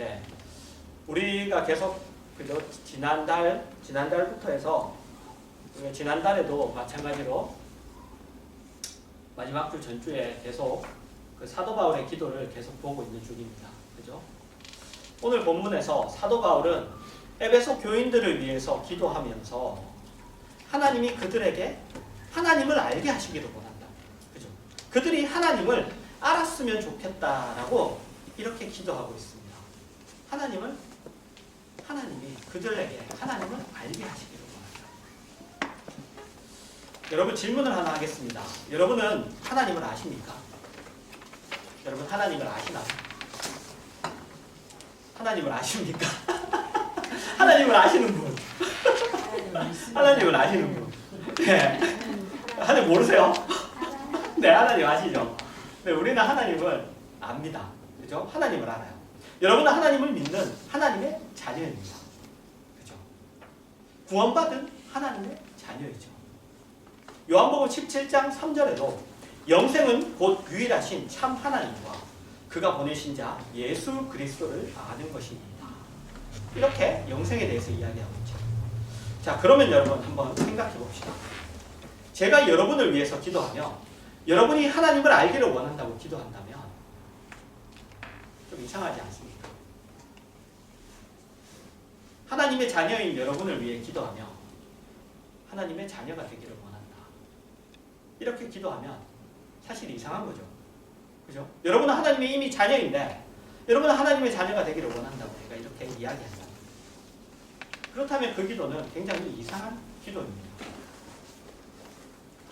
네. 우리가 계속 그죠? 지난달부터 해서 지난달에도 마찬가지로 마지막 주 전주에 계속 그 사도 바울의 기도를 계속 보고 있는 중입니다. 그죠? 오늘 본문에서 사도 바울은 에베소 교인들을 위해서 기도하면서 하나님이 그들에게 하나님을 알게 하시기를 원한다. 그죠? 그들이 하나님을 알았으면 좋겠다라고 이렇게 기도하고 있습니다. 하나님이 그들에게 하나님을 알게 하시기를 원한다. 여러분 질문을 하나 하겠습니다. 여러분은 하나님을 아십니까? 여러분 하나님을 아시나요? 하나님을 아십니까? 하나님을 아시는 분. 하나님을 아시는 분. 네. 하나님 모르세요? 네, 하나님 아시죠? 네, 우리는 하나님을 압니다. 그죠? 하나님을 알아요. 여러분은 하나님을 믿는 하나님의 자녀입니다. 그죠? 구원받은 하나님의 자녀이죠. 요한복음 17장 3절에도 영생은 곧 유일하신 참 하나님과 그가 보내신 자 예수 그리스도를 아는 것입니다. 이렇게 영생에 대해서 이야기하고 있죠. 자, 그러면 여러분 한번 생각해 봅시다. 제가 여러분을 위해서 기도하며 여러분이 하나님을 알기를 원한다고 기도한다면 좀 이상하지 않습니까? 하나님의 자녀인 여러분을 위해 기도하며 하나님의 자녀가 되기를 원한다. 이렇게 기도하면 사실 이상한 거죠. 그죠? 여러분은 하나님의 이미 자녀인데 여러분은 하나님의 자녀가 되기를 원한다고 제가 이렇게 이야기한다. 그렇다면 그 기도는 굉장히 이상한 기도입니다.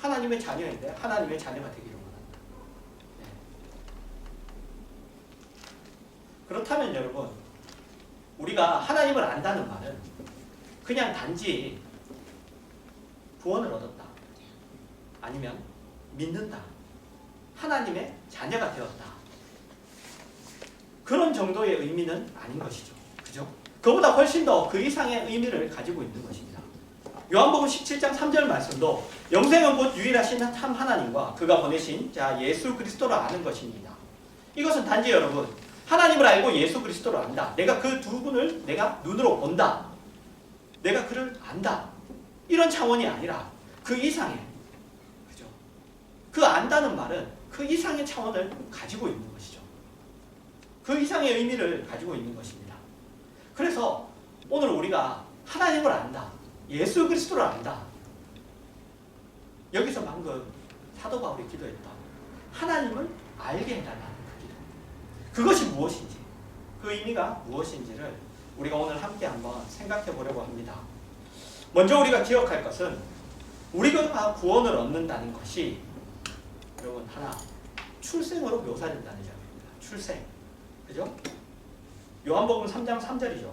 하나님의 자녀인데 하나님의 자녀가 되기를 원한다. 네. 그렇다면 여러분 우리가 하나님을 안다는 말은 그냥 단지 구원을 얻었다. 아니면 믿는다. 하나님의 자녀가 되었다. 그런 정도의 의미는 아닌 것이죠. 그죠? 그보다 훨씬 더 그 이상의 의미를 가지고 있는 것입니다. 요한복음 17장 3절 말씀도 영생은 곧 유일하신 참 하나님과 그가 보내신 자 예수 그리스도를 아는 것입니다. 이것은 단지 여러분 하나님을 알고 예수 그리스도를 안다. 내가 그 두 분을 내가 눈으로 본다. 내가 그를 안다. 이런 차원이 아니라 그 이상의 그죠? 그 안다는 말은 그 이상의 차원을 가지고 있는 것이죠. 그 이상의 의미를 가지고 있는 것입니다. 그래서 오늘 우리가 하나님을 안다. 예수 그리스도를 안다. 여기서 방금 사도 바울이 기도했던 하나님을 알게 해달라는 그 기도. 그것이 무엇인지, 그 의미가 무엇인지를 우리가 오늘 함께 한번 생각해 보려고 합니다. 먼저 우리가 기억할 것은 우리가 구원을 얻는다는 것이 여러분 하나 출생으로 묘사된다는 점입니다. 출생. 그죠? 요한복음 3장 3절이죠.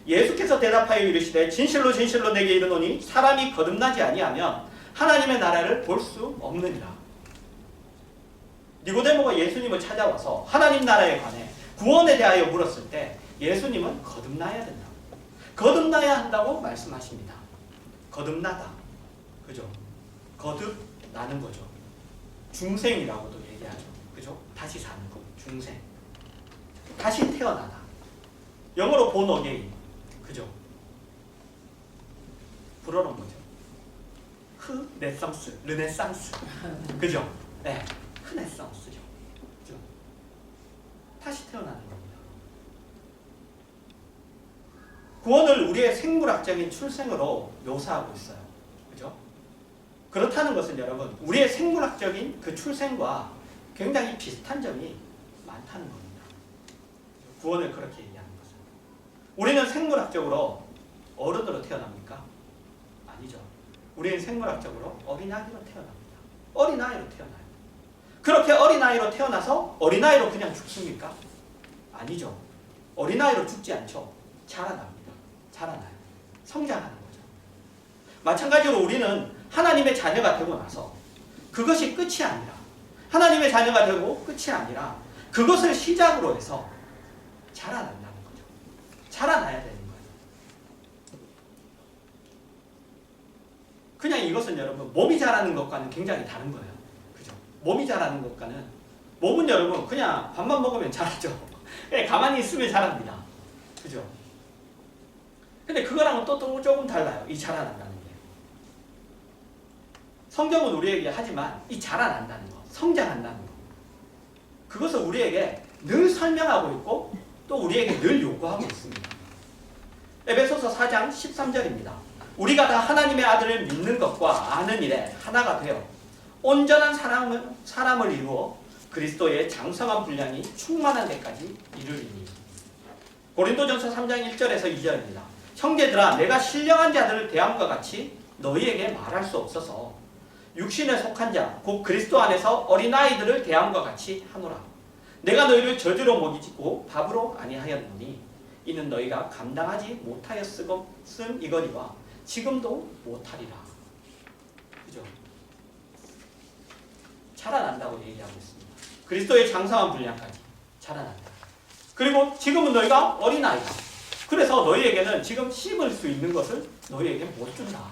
예수께서 대답하여 이르시되 진실로 진실로 내게 이르노니 사람이 거듭나지 아니하면 하나님의 나라를 볼 수 없느니라. 니고데모가 예수님을 찾아와서 하나님 나라에 관해 구원에 대하여 물었을 때 예수님은 거듭나야 된다. 거듭나야 한다고 말씀하십니다. 거듭나다. 그죠? 거듭나는 거죠. 중생이라고도 얘기하죠. 그죠? 다시 사는 거. 중생. 다시 태어나다. 영어로 born again. 그죠? 불어는 뭐죠? 르네상스. 그죠? 네. 르네상스죠. 그죠? 다시 태어나는 겁니다. 구원을 우리의 생물학적인 출생으로 묘사하고 있어요. 그죠? 그렇다는 것은 여러분, 우리의 생물학적인 그 출생과 굉장히 비슷한 점이 많다는 겁니다. 구원을 그렇게 얘기하는 것은. 우리는 생물학적으로 어른으로 태어납니까? 아니죠. 우리는 생물학적으로 어린아이로 태어납니다. 어린아이로 태어나요. 그렇게 어린아이로 태어나서 어린아이로 그냥 죽습니까? 아니죠. 어린아이로 죽지 않죠. 자라납니다. 자라나요. 성장하는 거죠. 마찬가지로 우리는 하나님의 자녀가 되고 나서 그것이 끝이 아니라 하나님의 자녀가 되고 끝이 아니라 그것을 시작으로 해서 자라난다는 거죠. 자라나야 되는 거예요. 그냥 이것은 여러분 몸이 자라는 것과는 굉장히 다른 거예요. 그죠? 몸이 자라는 것과는 몸은 여러분 그냥 밥만 먹으면 자라죠. 가만히 있으면 자랍니다. 그죠? 근데 그거랑은 또 조금 달라요. 이 자라난다는 게. 성경은 우리에게 하지만 이 자라난다는 거, 성장한다는 거. 그것을 우리에게 늘 설명하고 있고 또 우리에게 늘 요구하고 있습니다. 에베소서 4장 13절입니다. 우리가 다 하나님의 아들을 믿는 것과 아는 일에 하나가 되어 온전한 사람을 이루어 그리스도의 장성한 분량이 충만한 데까지 이르리니. 고린도전서 3장 1절에서 2절입니다. 형제들아 내가 신령한 자들을 대함과 같이 너희에게 말할 수 없어서 육신에 속한 자 곧 그리스도 안에서 어린아이들을 대함과 같이 하노라. 내가 너희를 저주로 먹이고 밥으로 아니하였노니 이는 너희가 감당하지 못하였음 이거니와 지금도 못하리라. 그죠? 자라난다고 얘기하고 있습니다. 그리스도의 장성한 분량까지 자라난다. 그리고 지금은 너희가 어린아이다. 그래서 너희에게는 지금 씹을 수 있는 것을 너희에게 못 준다.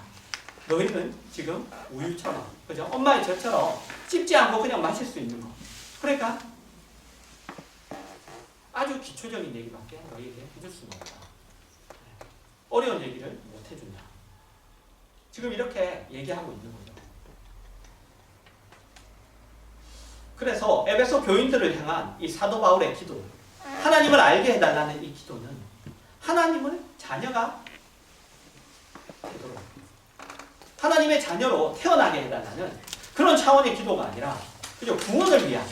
너희는 지금 우유처럼, 그죠? 엄마의 젖처럼 씹지 않고 그냥 마실 수 있는 거. 그러니까 아주 기초적인 얘기밖에 너희에게 해줄 수는 없다. 어려운 얘기를 못 해준다. 지금 이렇게 얘기하고 있는 거죠. 그래서 에베소 교인들을 향한 이 사도 바울의 기도, 하나님을 알게 해달라는 이 기도는 하나님을 자녀가 되도록, 하나님의 자녀로 태어나게 해달라는 그런 차원의 기도가 아니라, 그죠? 구원을 위한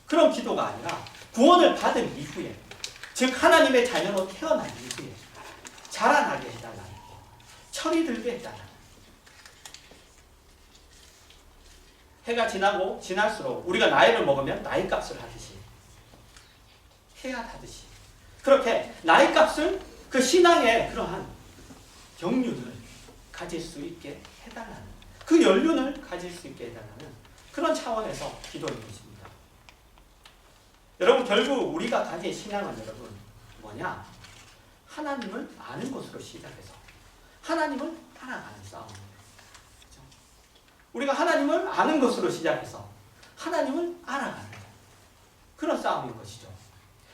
그런 기도가 아니라 구원을 받은 이후에, 즉 하나님의 자녀로 태어난 이후에 자라나게 해달라는, 철이 들게 해달라는. 해가 지나고 지날수록 우리가 나이를 먹으면 나이값을 하듯이, 해야 하듯이, 그렇게 나이값을 그 신앙의 그러한 경륜을 가질 수 있게 해달라는, 그 연륜을 가질 수 있게 해달라는 그런 차원에서 기도하는 것입니다. 여러분, 결국 우리가 가진 신앙은 여러분 뭐냐? 하나님을 아는 것으로 시작해서 하나님을 알아가는 싸움입니다. 그렇죠? 우리가 하나님을 아는 것으로 시작해서 하나님을 알아가는 그런 싸움인 것이죠.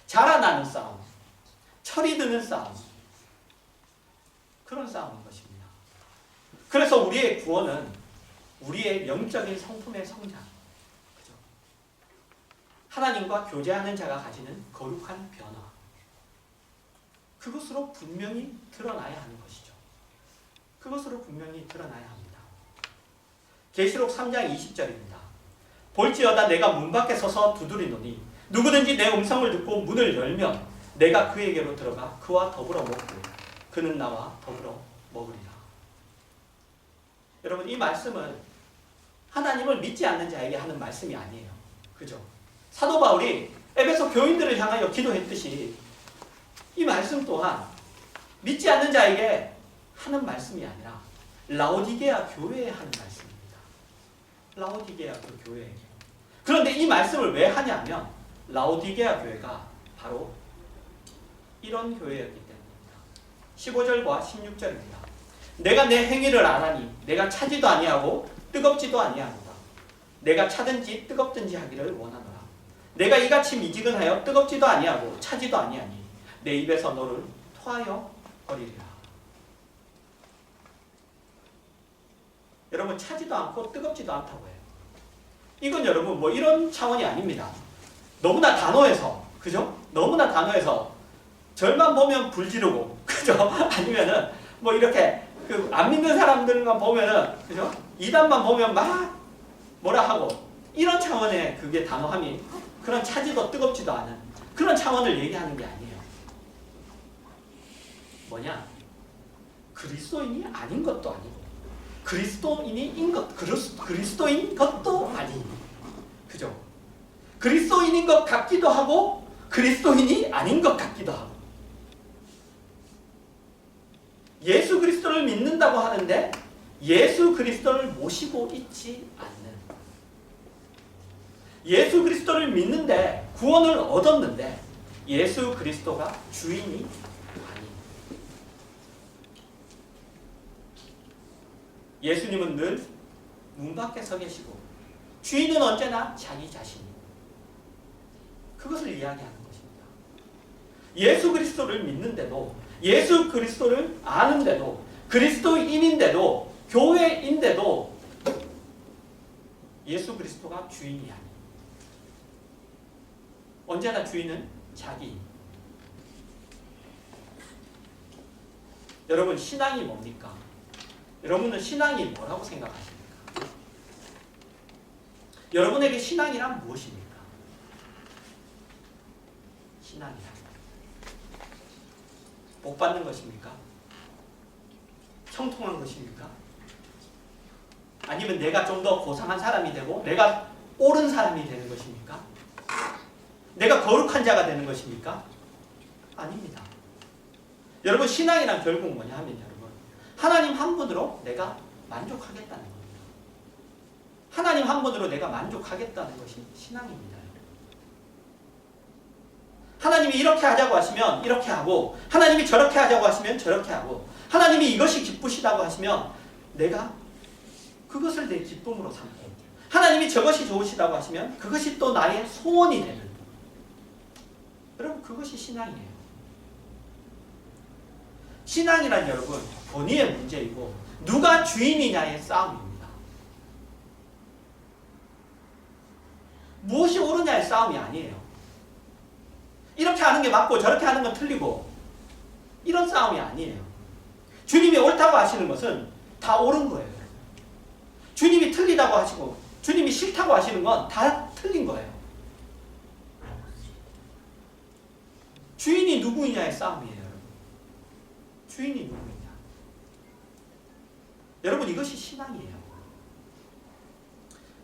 자라나는 싸움, 철이 드는 싸움, 그런 싸움인 것입니다. 그래서 우리의 구원은 우리의 영적인 성품의 성장, 그죠? 하나님과 교제하는 자가 가지는 거룩한 변화, 그것으로 분명히 드러나야 하는 것이죠. 그것으로 분명히 드러나야 합니다. 계시록 3장 20절입니다. 볼지어다 내가 문 밖에 서서 두드리노니 누구든지 내 음성을 듣고 문을 열면 내가 그에게로 들어가 그와 더불어 먹고 그는 나와 더불어 먹으리라. 여러분, 이 말씀은 하나님을 믿지 않는 자에게 하는 말씀이 아니에요. 그죠? 사도 바울이 에베소 교인들을 향하여 기도했듯이 이 말씀 또한 믿지 않는 자에게 하는 말씀이 아니라 라오디게아 교회에 하는 말씀입니다. 라오디게아 그 교회에게. 그런데 이 말씀을 왜 하냐면 라오디게아 교회가 바로 이런 교회였기 때문입니다. 15절과 16절입니다. 내가 내 행위를 아나니 내가 차지도 아니하고 뜨겁지도 아니하노라. 내가 차든지 뜨겁든지 하기를 원하노라. 내가 이같이 미지근하여 뜨겁지도 아니하고 차지도 아니하니 내 입에서 너를 토하여 버리리라. 여러분, 차지도 않고 뜨겁지도 않다고 해요. 이건 여러분 뭐 이런 차원이 아닙니다. 너무나 단호해서, 그죠? 너무나 단호해서 절만 보면 불 지르고, 그죠? 아니면은 뭐 이렇게 그 안 믿는 사람들만 보면은, 그죠? 이단만 보면 막 뭐라 하고, 이런 차원의 그게 단호함이, 그런 차지도 뜨겁지도 않은 그런 차원을 얘기하는 게 아니에요. 뭐냐? 그리스도인이 아닌 것도 아니고 그리스도인인 것도 아니고, 그죠? 그리스도인인 것 같기도 하고 그리스도인이 아닌 것 같기도 하고, 예수 그리스도를 믿는다고 하는데 예수 그리스도를 모시고 있지 않는, 예수 그리스도를 믿는데 구원을 얻었는데 예수 그리스도가 주인이 아닌, 예수님은 늘 문 밖에 서 계시고 주인은 언제나 자기 자신, 그것을 이야기하는 것입니다. 예수 그리스도를 믿는데도, 예수 그리스도를 아는데도, 그리스도인인데도, 교회인데도 예수 그리스도가 주인이 아니에요. 언제나 주인은 자기. 여러분, 신앙이 뭡니까? 여러분은 신앙이 뭐라고 생각하십니까? 여러분에게 신앙이란 무엇입니까? 신앙이란 복 받는 것입니까? 형통한 것입니까? 아니면 내가 좀 더 고상한 사람이 되고 내가 옳은 사람이 되는 것입니까? 내가 거룩한 자가 되는 것입니까? 아닙니다. 여러분, 신앙이란 결국 뭐냐 하면 여러분, 하나님 한 분으로 내가 만족하겠다는 겁니다. 하나님 한 분으로 내가 만족하겠다는 것이 신앙입니다. 하나님이 이렇게 하자고 하시면 이렇게 하고, 하나님이 저렇게 하자고 하시면 저렇게 하고, 하나님이 이것이 기쁘시다고 하시면 내가 그것을 내 기쁨으로 삼고, 하나님이 저것이 좋으시다고 하시면 그것이 또 나의 소원이 되는, 여러분, 그것이 신앙이에요. 신앙이란 여러분 권위의 문제이고 누가 주인이냐의 싸움입니다. 무엇이 옳으냐의 싸움이 아니에요. 이렇게 하는 게 맞고 저렇게 하는 건 틀리고 이런 싸움이 아니에요. 주님이 옳다고 하시는 것은 다 옳은 거예요. 주님이 틀리다고 하시고 주님이 싫다고 하시는 건 다 틀린 거예요. 주인이 누구이냐의 싸움이에요. 여러분. 주인이 누구이냐. 여러분, 이것이 신앙이에요.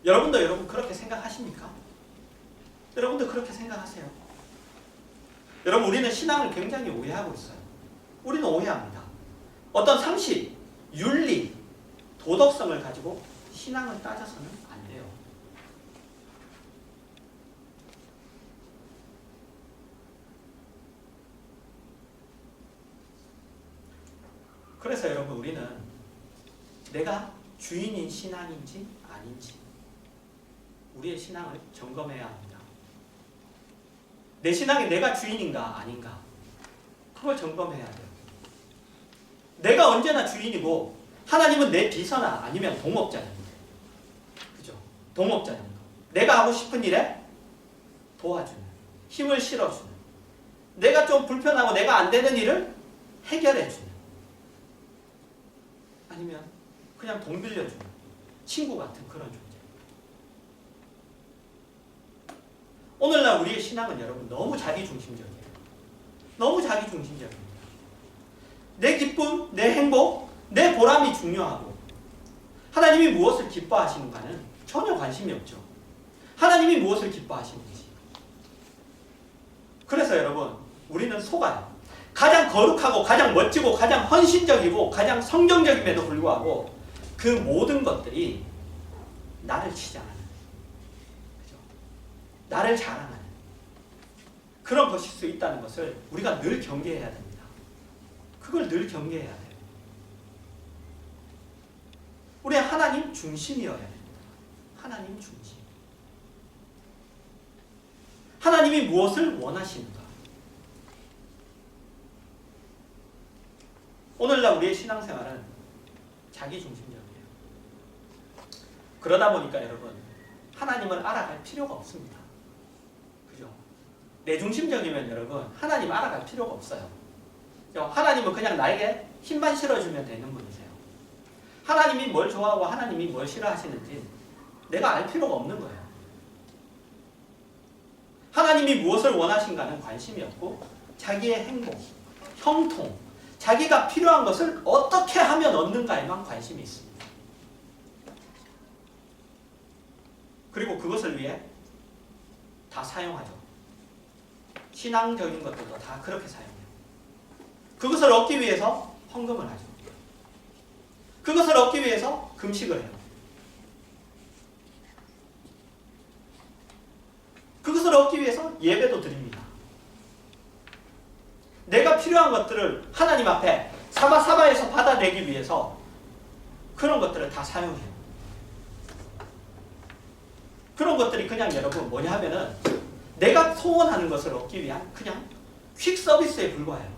여러분도 여러분 그렇게 생각하십니까? 여러분도 그렇게 생각하세요? 여러분, 우리는 신앙을 굉장히 오해하고 있어요. 우리는 오해합니다. 어떤 상식, 윤리, 도덕성을 가지고 신앙을 따져서는 안 돼요. 그래서 여러분, 우리는 내가 주인인 신앙인지 아닌지 우리의 신앙을 점검해야 합니다. 내 신앙이 내가 주인인가 아닌가, 그걸 점검해야 돼요. 내가 언제나 주인이고 하나님은 내 비서나 아니면 동업자입니다. 그죠? 동업자입니다. 내가 하고 싶은 일에 도와주는, 힘을 실어주는, 내가 좀 불편하고 내가 안 되는 일을 해결해주는, 아니면 그냥 돈 빌려주는 친구 같은 그런 존재. 오늘날 우리의 신앙은 여러분 너무 자기중심적이에요. 너무 자기중심적입니다. 내 기쁨, 내 행복, 내 보람이 중요하고 하나님이 무엇을 기뻐하시는가는 전혀 관심이 없죠. 하나님이 무엇을 기뻐하시는지. 그래서 여러분, 우리는 속아요. 가장 거룩하고 가장 멋지고 가장 헌신적이고 가장 성경적임에도 불구하고 그 모든 것들이 나를 치장하는, 그죠? 나를 자랑하는 그런 것일 수 있다는 것을 우리가 늘 경계해야 됩니다. 그걸 늘 경계해야 돼요. 우리 하나님 중심이어야 됩니다. 하나님 중심. 하나님이 무엇을 원하시는가? 오늘날 우리의 신앙생활은 자기중심적이에요. 그러다 보니까 여러분, 하나님을 알아갈 필요가 없습니다. 그죠? 내중심적이면 여러분, 하나님 알아갈 필요가 없어요. 하나님은 그냥 나에게 힘만 실어주면 되는 분이세요. 하나님이 뭘 좋아하고 하나님이 뭘 싫어하시는지 내가 알 필요가 없는 거예요. 하나님이 무엇을 원하신가는 관심이 없고 자기의 행복, 형통, 자기가 필요한 것을 어떻게 하면 얻는가에만 관심이 있습니다. 그리고 그것을 위해 다 사용하죠. 신앙적인 것들도 다 그렇게 사용해요. 그것을 얻기 위해서 헌금을 하죠. 그것을 얻기 위해서 금식을 해요. 그것을 얻기 위해서 예배도 드립니다. 내가 필요한 것들을 하나님 앞에 사바사바에서 받아내기 위해서 그런 것들을 다 사용해요. 그런 것들이 그냥 여러분 뭐냐 하면은 내가 소원하는 것을 얻기 위한 그냥 퀵 서비스에 불과해요.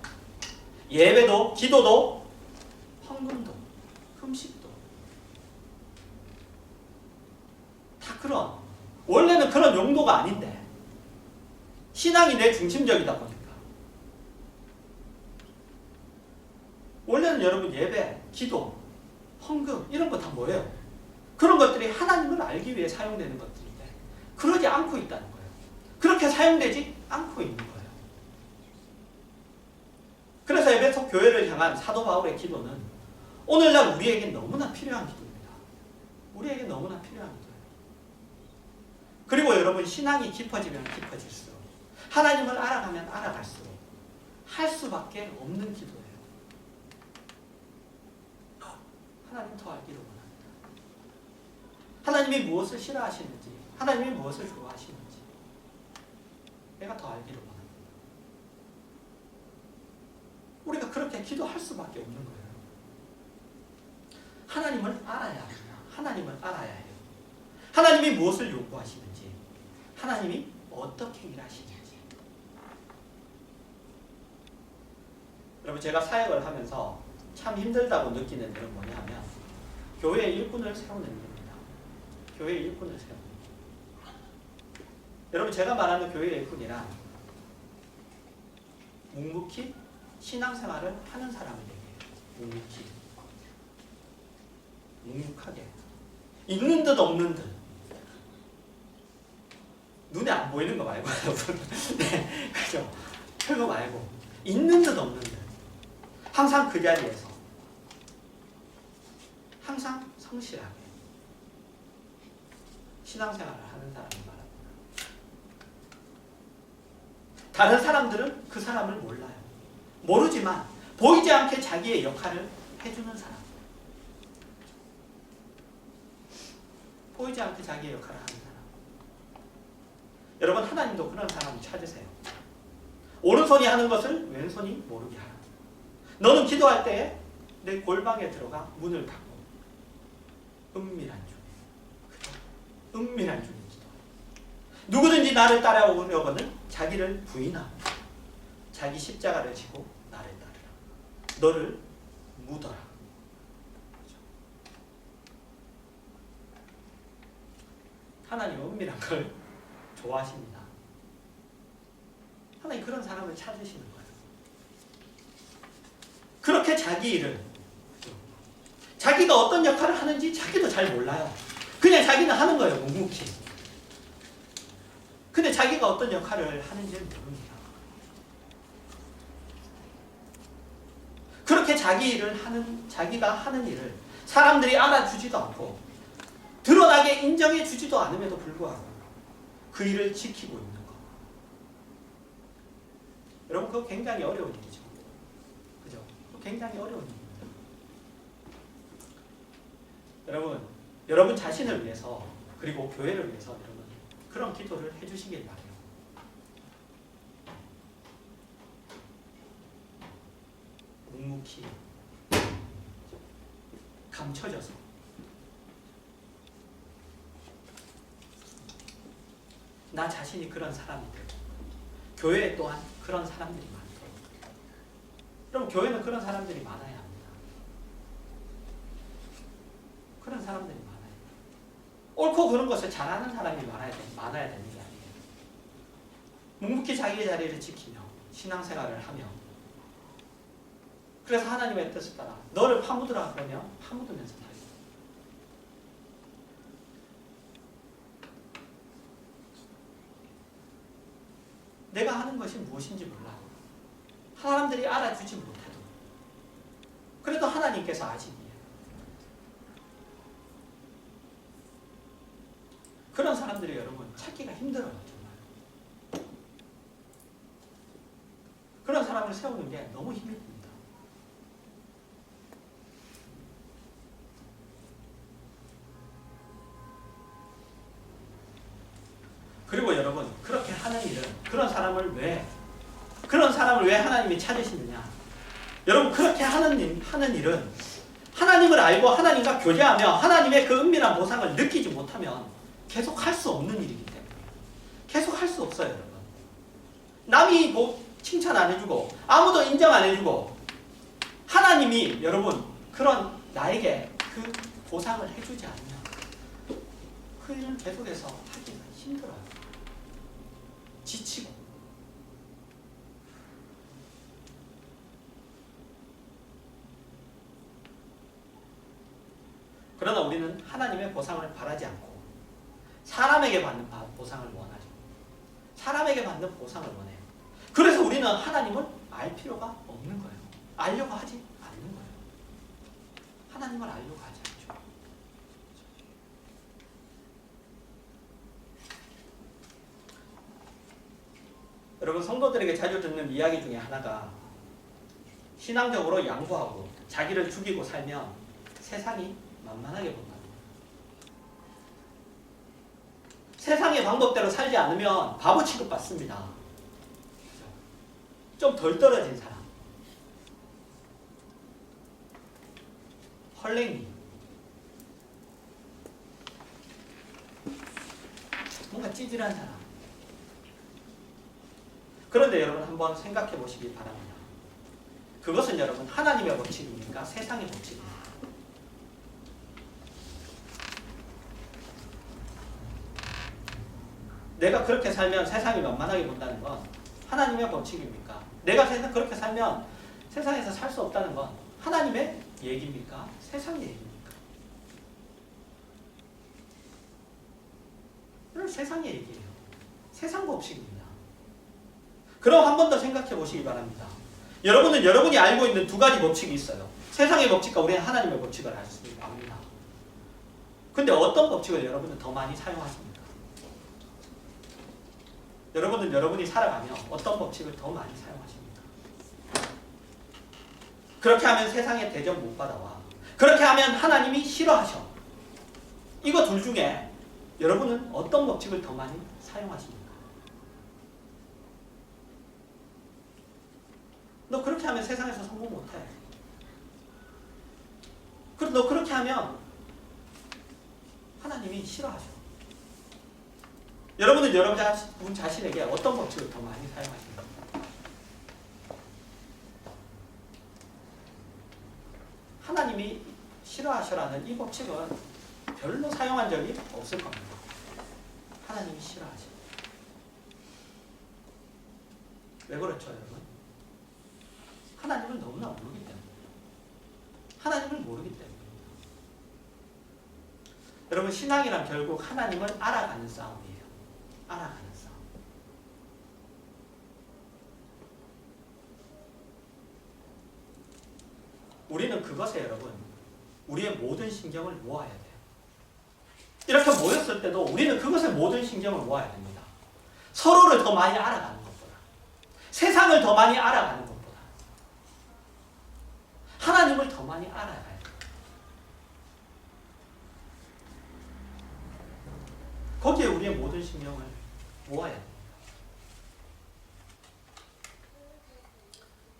예배도, 기도도, 헌금도, 금식도 다 그런, 원래는 그런 용도가 아닌데 신앙이 내 중심적이다 보니까 원래는 여러분 예배, 기도, 헌금 이런 거 다 뭐예요? 그런 것들이 하나님을 알기 위해 사용되는 것들인데 그러지 않고 있다는 거예요. 그렇게 사용되지 않고 있는 거예요. 그래서 에베소 교회를 향한 사도 바울의 기도는 오늘날 우리에게 너무나 필요한 기도입니다. 우리에게 너무나 필요한 기도예요. 그리고 여러분 신앙이 깊어지면 깊어질수록 하나님을 알아가면 알아갈수록 할 수밖에 없는 기도예요. 하나님 더 알기를 원합니다. 하나님이 무엇을 싫어하시는지, 하나님이 무엇을 좋아하시는지 내가 더 알기를 원합니다. 우리가 그렇게 기도할 수밖에 없는 거예요. 하나님을 알아야 합니다. 하나님을 알아야 해요. 하나님이 무엇을 요구하시는지, 하나님이 어떻게 일하시는지. 여러분 제가 사역을 하면서 참 힘들다고 느끼는 일은 뭐냐면 교회의 일꾼을 세우는 일입니다. 교회의 일꾼을 세우는 일. 여러분 제가 말하는 교회의 일꾼이란 묵묵히 신앙생활을 하는 사람을 얘기해요. 묵묵하게 있는 듯 없는 듯 눈에 안 보이는 거 말고 여러분 네, 그죠? 그거 말고 있는 듯 없는 듯 항상 그 자리에서 항상 성실하게 신앙생활을 하는 사람을 말합니다. 다른 사람들은 그 사람을 몰라요. 모르지만 보이지 않게 자기의 역할을 해주는 사람. 보이지 않게 자기의 역할을 하는 사람. 여러분 하나님도 그런 사람을 찾으세요. 오른손이 하는 것을 왼손이 모르게 하라. 너는 기도할 때에 내 골방에 들어가 문을 닫고 은밀한 중에 은밀한 중에 기도해. 누구든지 나를 따라오려거든 자기를 부인하고 자기 십자가를 지고 나를 따르라. 너를 묻어라. 하나님은 은밀한 걸 좋아하십니다. 하나님 그런 사람을 찾으시는 거예요. 그렇게 자기 일을 자기가 어떤 역할을 하는지 자기도 잘 몰라요. 그냥 자기는 하는 거예요. 묵묵히. 근데 자기가 어떤 역할을 하는지는 모릅니다. 그렇게 자기가 하는 일을 사람들이 알아주지도 않고 드러나게 인정해 주지도 않음에도 불구하고 그 일을 지키고 있는 것. 여러분 그거 굉장히 어려운 일이죠. 그죠? 굉장히 어려운 일입니다. 여러분 자신을 위해서 그리고 교회를 위해서 여러분 그런 기도를 해주시길 바래요. 묵묵히 감춰져서 나 자신이 그런 사람이 되고 교회 또한 그런 사람들이 많도록. 여러분 교회는 그런 사람들이 많아야 합니다. 그런 사람들이 많아요. 옳고 그런 것을 잘하는 사람이 많아야 되는 게 아니에요. 묵묵히 자기의 자리를 지키며 신앙생활을 하며 그래서 하나님의 뜻을 따라 너를 파묻으라 그러며 파묻으면서 살고. 내가 하는 것이 무엇인지 몰라요. 사람들이 알아주지 못해도 그래도 하나님께서 아시기에 그런 사람들이 여러분 찾기가 힘들어요. 정말. 그런 사람을 세우는 게 너무 힘이 듭니다. 그리고 여러분 그렇게 하는 일은 그런 사람을 왜 하나님이 찾으시느냐? 여러분 그렇게 하는 일은 하나님을 알고 하나님과 교제하며 하나님의 그 은밀한 보상을 느끼지 못하면 계속 할 수 없는 일이기 때문에 계속 할 수 없어요. 여러분 남이 칭찬 안 해주고 아무도 인정 안 해주고 하나님이 여러분 그런 나에게 그 보상을 해주지 않으면 그 일은 계속해서 하기가 힘들어요. 지치고. 그러나 우리는 하나님의 보상을 바라지 않고 사람에게 받는 보상을 원하죠. 사람에게 받는 보상을 원해요. 그래서 우리는 하나님을 알 필요가 없는 거예요. 알려고 하지 않는 거예요. 하나님을 알려고 하지 않죠. 여러분 성도들에게 자주 듣는 이야기 중에 하나가 신앙적으로 양보하고 자기를 죽이고 살면 세상이 만만하게 본다. 세상의 방법대로 살지 않으면 바보 취급받습니다. 좀 덜 떨어진 사람. 헐랭이. 뭔가 찌질한 사람. 그런데 여러분 한번 생각해 보시기 바랍니다. 그것은 여러분 하나님의 법칙입니까? 세상의 법칙입니까? 내가 그렇게 살면 세상이 만만하게 본다는 건 하나님의 법칙입니까? 내가 그렇게 살면 세상에서 살 수 없다는 건 하나님의 얘기입니까? 세상의 얘기입니까? 이건 세상의 얘기예요. 세상 법칙입니다. 그럼 한 번 더 생각해 보시기 바랍니다. 여러분은 여러분이 알고 있는 두 가지 법칙이 있어요. 세상의 법칙과 우리는 하나님의 법칙을 알 수 있습니다. 근데 어떤 법칙을 여러분은 더 많이 사용하십니까? 여러분은 여러분이 살아가며 어떤 법칙을 더 많이 사용하십니까? 그렇게 하면 세상에 대접 못 받아와. 그렇게 하면 하나님이 싫어하셔. 이거 둘 중에 여러분은 어떤 법칙을 더 많이 사용하십니까? 너 그렇게 하면 세상에서 성공 못해. 너 그렇게 하면 하나님이 싫어하셔. 여러분은 여러분 자신에게 어떤 법칙을 더 많이 사용하십니까? 하나님이 싫어하셔라는 이 법칙은 별로 사용한 적이 없을 겁니다. 하나님이 싫어하셔. 왜 그렇죠, 여러분? 하나님을 너무나 모르기 때문에. 하나님을 모르기 때문입니다. 여러분 신앙이란 결국 하나님을 알아가는 싸움이에요. 알아가는 싸움. 우리는 그것에 여러분 우리의 모든 신경을 모아야 돼요. 이렇게 모였을 때도 우리는 그것에 모든 신경을 모아야 됩니다. 서로를 더 많이 알아가는 것보다 세상을 더 많이 알아가는 것보다 하나님을 더 많이 알아가야 돼요. 거기에 우리의 모든 신경을 모아야 됩니다.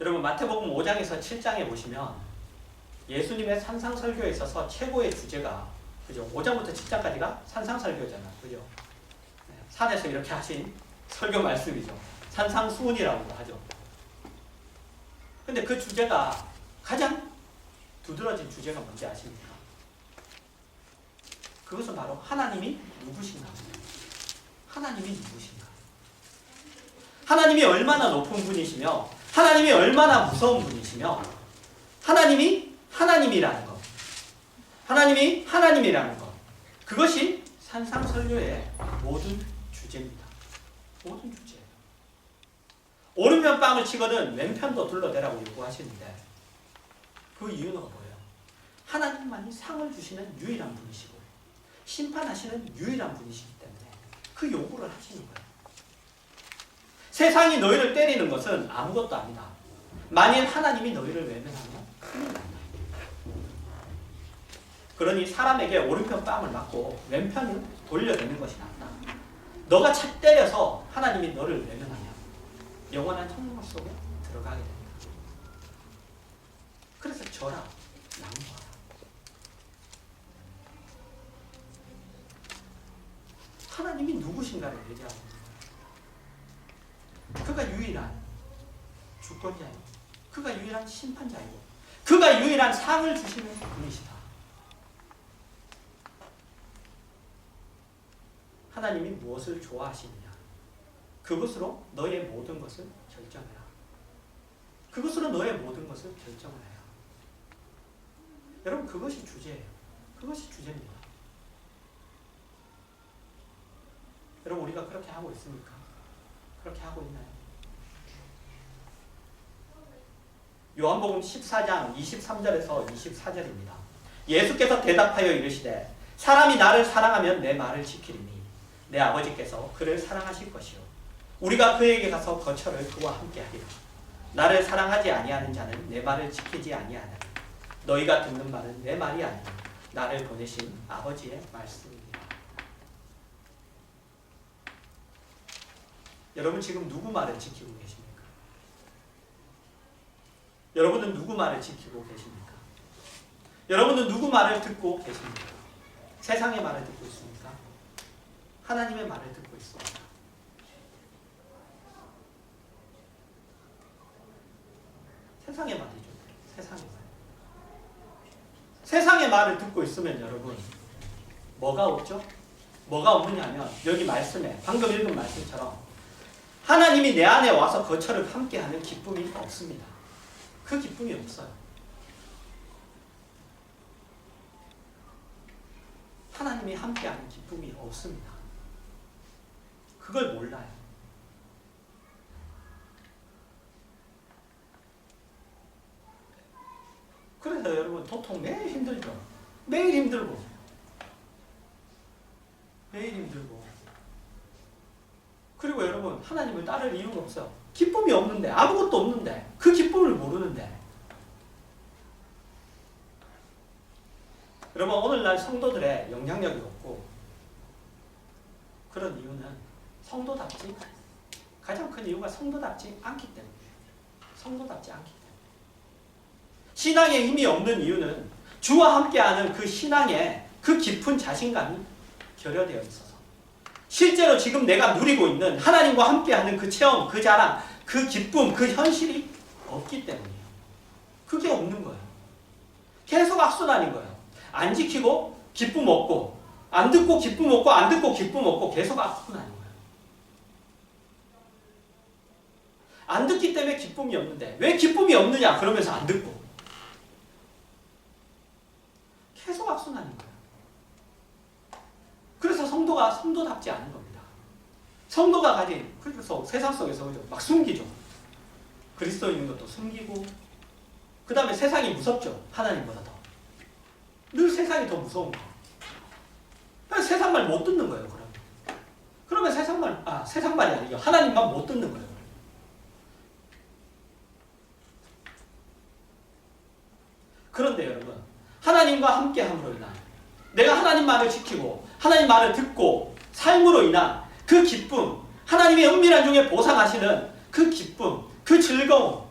여러분 마태복음 5장에서 7장에 보시면 예수님의 산상설교에 있어서 최고의 주제가 그죠? 5장부터 7장까지가 산상설교잖아. 그죠? 산에서 이렇게 하신 설교 말씀이죠. 산상수훈이라고도 하죠. 근데 그 주제가 가장 두드러진 주제가 뭔지 아십니까? 그것은 바로 하나님이 누구신가? 하나님이 누구신가? 하나님이 얼마나 높은 분이시며 하나님이 얼마나 무서운 분이시며 하나님이 하나님이라는 것, 하나님이 하나님이라는 것, 그것이 산상설교의 모든 주제입니다. 모든 주제예요. 오른편 빵을 치거든 왼편도 둘러대라고 요구하시는데 그 이유는 뭐예요? 하나님만이 상을 주시는 유일한 분이시고 심판하시는 유일한 분이시기 때문에 그 요구를 하시는 거예요. 세상이 너희를 때리는 것은 아무것도 아니다. 만일 하나님이 너희를 외면하면 큰일 난다. 그러니 사람에게 오른편 뺨을 맞고 왼편을 돌려내는 것이 낫다. 너가 착 때려서 하나님이 너를 외면하면 영원한 천국 속에 들어가게 된다. 그래서 져라, 양보하라. 하나님이 누구신가를 얘기하고 있습니다. 그가 유일한 주권자이고 그가 유일한 심판자이고 그가 유일한 상을 주시는 분이시다. 하나님이 무엇을 좋아하시느냐? 그것으로 너의 모든 것을 결정해라. 그것으로 너의 모든 것을 결정을 해요. 여러분 그것이 주제예요. 그것이 주제입니다. 여러분 우리가 그렇게 하고 있습니까? 그렇게 하고 있나요? 요한복음 14장 23절에서 24절입니다. 예수께서 대답하여 이르시되 사람이 나를 사랑하면 내 말을 지키리니 내 아버지께서 그를 사랑하실 것이요 우리가 그에게 가서 거처를 그와 함께 하리라. 나를 사랑하지 아니하는 자는 내 말을 지키지 아니하나니 너희가 듣는 말은 내 말이 아니니 나를 보내신 아버지의 말씀입니다. 여러분 지금 누구 말을 지키고 계십니까? 여러분은 누구 말을 지키고 계십니까? 여러분은 누구 말을 듣고 계십니까? 세상의 말을 듣고 있습니까? 하나님의 말을 듣고 있습니까? 세상의 말이죠. 세상의 말. 세상의 말을 듣고 있으면 여러분 뭐가 없죠? 뭐가 없느냐면 여기 말씀에 방금 읽은 말씀처럼 하나님이 내 안에 와서 거처를 함께하는 기쁨이 없습니다. 그 기쁨이 없어요. 하나님이 함께하는 기쁨이 없습니다. 그걸 몰라요. 그래서 여러분 도통 매일 힘들죠. 매일 힘들고 매일 힘들고 그리고 여러분 하나님을 따를 이유가 없어요. 기쁨이 없는데 아무것도 없는데 그 기쁨을 모르는데 여러분 오늘날 성도들의 영향력이 없고 그런 이유는 성도답지 가장 큰 이유가 성도답지 않기 때문에 성도답지 않기 때문에 신앙에 힘이 없는 이유는 주와 함께하는 그 신앙의 그 깊은 자신감이 결여되어 있어서 실제로 지금 내가 누리고 있는 하나님과 함께하는 그 체험, 그 자랑, 그 기쁨, 그 현실이 없기 때문이에요. 그게 없는 거예요. 계속 악순환인 거예요. 안 지키고 기쁨 없고 안 듣고 기쁨 없고 안 듣고 기쁨 없고 계속 악순환인 거예요. 안 듣기 때문에 기쁨이 없는데 왜 기쁨이 없느냐 그러면서 안 듣고 계속 악순환인 거예요. 그래서 성도가 성도답지 않은 겁니다. 성도가 가진 그래서 세상 속에서 막 숨기죠. 그리스도인인 것도 숨기고 그 다음에 세상이 무섭죠. 하나님보다 더. 늘 세상이 더 무서운 거. 세상 말 못 듣는 거예요. 그러면 세상 말이 아니죠. 하나님만 못 듣는 거예요. 그런데 여러분 하나님과 함께함으로 인한 내가 하나님 말을 지키고 하나님 말을 듣고 삶으로 인한 그 기쁨 하나님의 은밀한 중에 보상하시는 그 기쁨 그 즐거움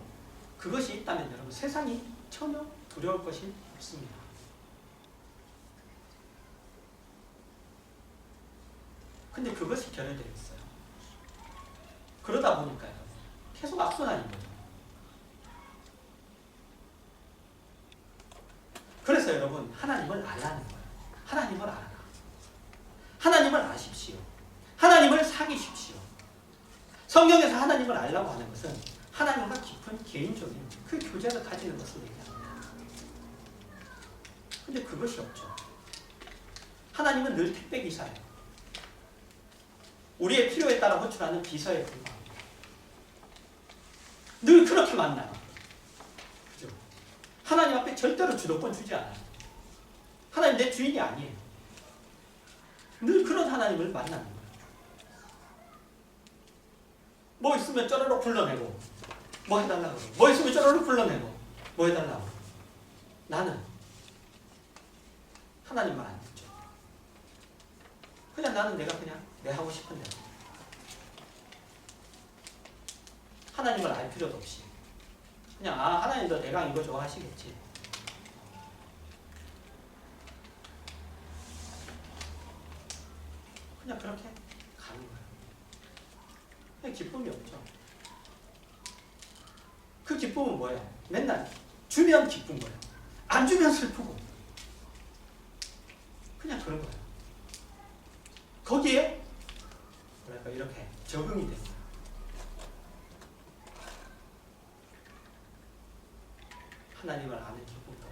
그것이 있다면 여러분 세상이 전혀 두려울 것이 없습니다. 근데 그것이 결여되어 있어요. 그러다 보니까요 계속 악순환인 거죠. 그래서 여러분 하나님을 알라는 거예요. 하나님을 알아라. 하나님을 아십시오. 하나님을 사귀십시오. 성경에서 하나님을 알라고 하는 것은 하나님과 깊은 개인적인 그 교제를 가지는 것을 얘기합니다. 근데 그것이 없죠. 하나님은 늘 택배기사예요. 우리의 필요에 따라 호출하는 비서에 불과합니다. 늘 그렇게 만나요. 그죠? 하나님 앞에 절대로 주도권 주지 않아요. 하나님 내 주인이 아니에요. 늘 그런 하나님을 만나는 거예요. 뭐 있으면 쪼르륵 불러내고 뭐 해달라고 그러고 뭐 있으면 쪼르륵 불러내고 뭐 해달라고 그러고 나는 하나님 말 안 듣죠. 그냥 나는 내가 그냥 내 하고 싶은 대로 하나님을 알 필요도 없이 그냥 하나님도 내가 이거 좋아하시겠지. 그냥 그렇게 가는 거예요. 그냥 기쁨이 없죠. 그 기쁨은 뭐예요? 맨날 주면 기쁜 거예요. 안 주면 슬프고. 그냥 그런 거예요. 거기에 뭐랄까 이렇게 적응이 됩니다. 하나님을 아는 기쁨도.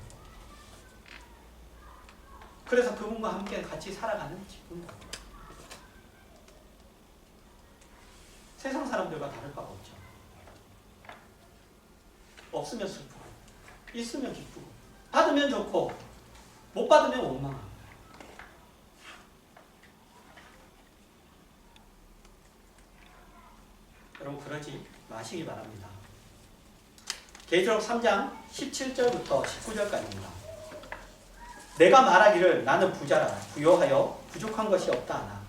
그래서 그분과 함께 같이 살아가는 기쁨도. 세상 사람들과 다를 바가 없죠. 없으면 슬프고, 있으면 기쁘고, 받으면 좋고, 못 받으면 원망하고. 여러분 그러지 마시기 바랍니다. 계시록 3장 17절부터 19절까지입니다. 내가 말하기를 나는 부자라 부요하여 부족한 것이 없다 하나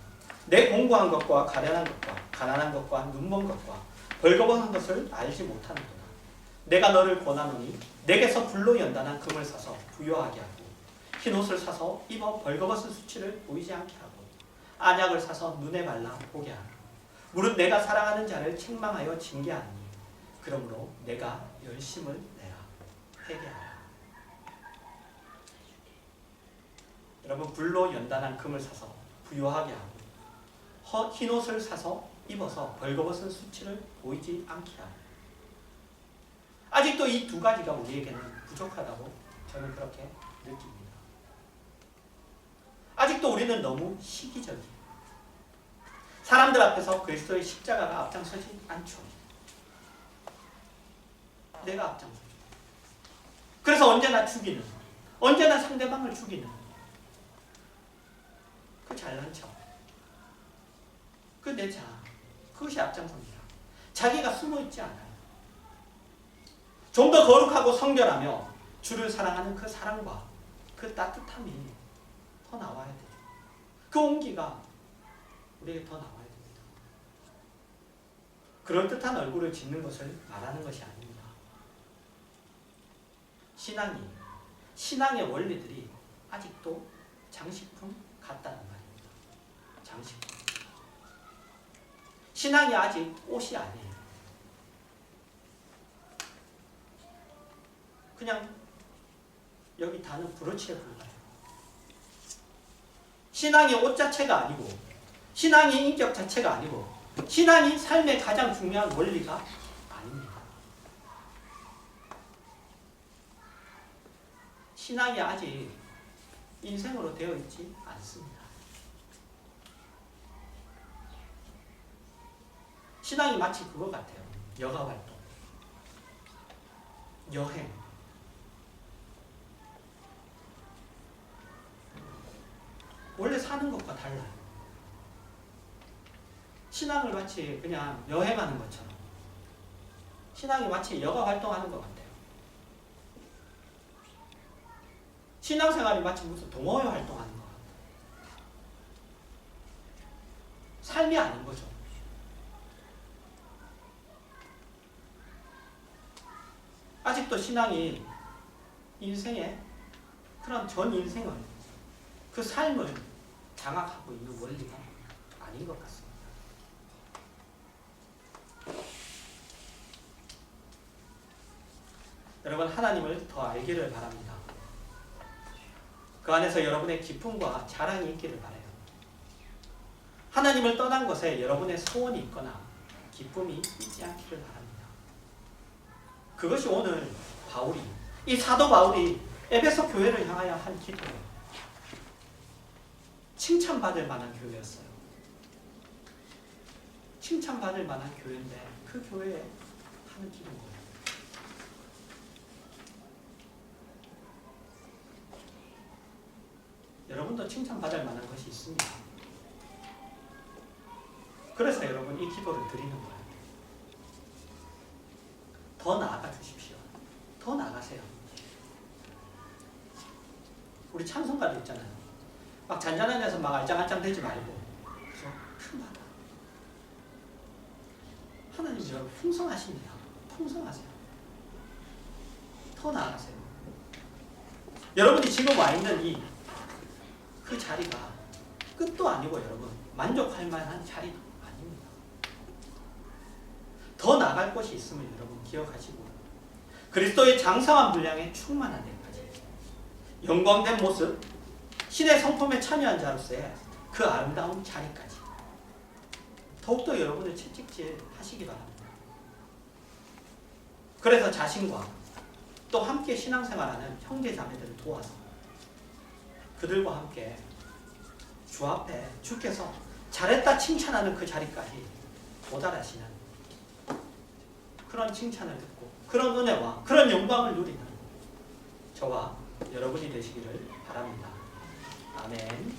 내 공고한 것과 가련한 것과 가난한 것과 눈먼 것과 벌거벗은 것을 알지 못하는도다. 내가 너를 권하노니 내게서 불로 연단한 금을 사서 부요하게 하고 흰 옷을 사서 입어 벌거벗은 수치를 보이지 않게 하고 안약을 사서 눈에 발라 보게 하라. 무릇 내가 사랑하는 자를 책망하여 징계하니 그러므로 내가 열심을 내라 회개하라. 여러분 불로 연단한 금을 사서 부요하게 하고 흰 옷을 사서 입어서 벌거벗은 수치를 보이지 않게 하라. 아직도 이 두 가지가 우리에게는 부족하다고 저는 그렇게 느낍니다. 아직도 우리는 너무 시기적이에요. 사람들 앞에서 그리스도의 십자가가 앞장서지 않죠. 내가 앞장서죠. 그래서 언제나 죽이는, 언제나 상대방을 죽이는 그 잘난 척, 그 내 자, 그것이 앞장섭니다. 자기가 숨어있지 않아요. 좀 더 거룩하고 성결하며 주를 사랑하는 그 사랑과 그 따뜻함이 더 나와야 돼요. 그 온기가 우리에게 더 나와야 됩니다. 그럴듯한 얼굴을 짓는 것을 말하는 것이 아닙니다. 신앙의 원리들이 아직도 장식품 같다는 말입니다. 장식품. 신앙이 아직 옷이 아니에요. 그냥 여기 다는 브로치에 불과해요. 신앙이 옷 자체가 아니고 신앙이 인격 자체가 아니고 신앙이 삶의 가장 중요한 원리가 아닙니다. 신앙이 아직 인생으로 되어 있지 않습니다. 신앙이 마치 그거 같아요. 여가활동, 여행. 원래 사는 것과 달라요. 신앙을 마치 그냥 여행하는 것처럼 신앙이 마치 여가 활동하는 것 같아요. 신앙생활이 마치 무슨 동호회 활동하는 것 같아요. 삶이 아닌 거죠. 아직도 신앙이 인생의 그런 전 인생을 그 삶을 장악하고 있는 원리가 아닌 것 같습니다. 여러분 하나님을 더 알기를 바랍니다. 그 안에서 여러분의 기쁨과 자랑이 있기를 바라요. 하나님을 떠난 것에 여러분의 소원이 있거나 기쁨이 있지 않기를 바랍니다. 그것이 오늘 이 사도 바울이 에베소 교회를 향하여 한 기도예요. 칭찬받을 만한 교회였어요. 칭찬받을 만한 교회인데 그 교회에 하는 기도인 거예요. 여러분도 칭찬받을 만한 것이 있습니다. 그래서 여러분 이 기도를 드리는 거예요. 더 나아가 주십시오. 더 나가세요. 우리 찬송가도 있잖아요. 막 잔잔한 데서 막 알짱알짱 되지 말고 그래서 틈마다 하나님 여러분 풍성하십니다. 풍성하세요. 더 나아가세요. 여러분이 지금 와 있는 그 자리가 끝도 아니고 여러분 만족할 만한 자리도 아닙니다. 더 나아갈 곳이 있음을 여러분 기억하시고 그리스도의 장성한 분량에 충만한 데까지 영광된 모습, 신의 성품에 참여한 자로서의 그 아름다운 자리까지 더욱더 여러분을 채찍질 하시기 바랍니다. 그래서 자신과 또 함께 신앙생활하는 형제자매들을 도와서 그들과 함께 주 앞에 주께서 잘했다 칭찬하는 그 자리까지 도달하시는 그런 칭찬을 듣고 그런 은혜와 그런 영광을 누리는 저와 여러분이 되시기를 바랍니다. 아멘.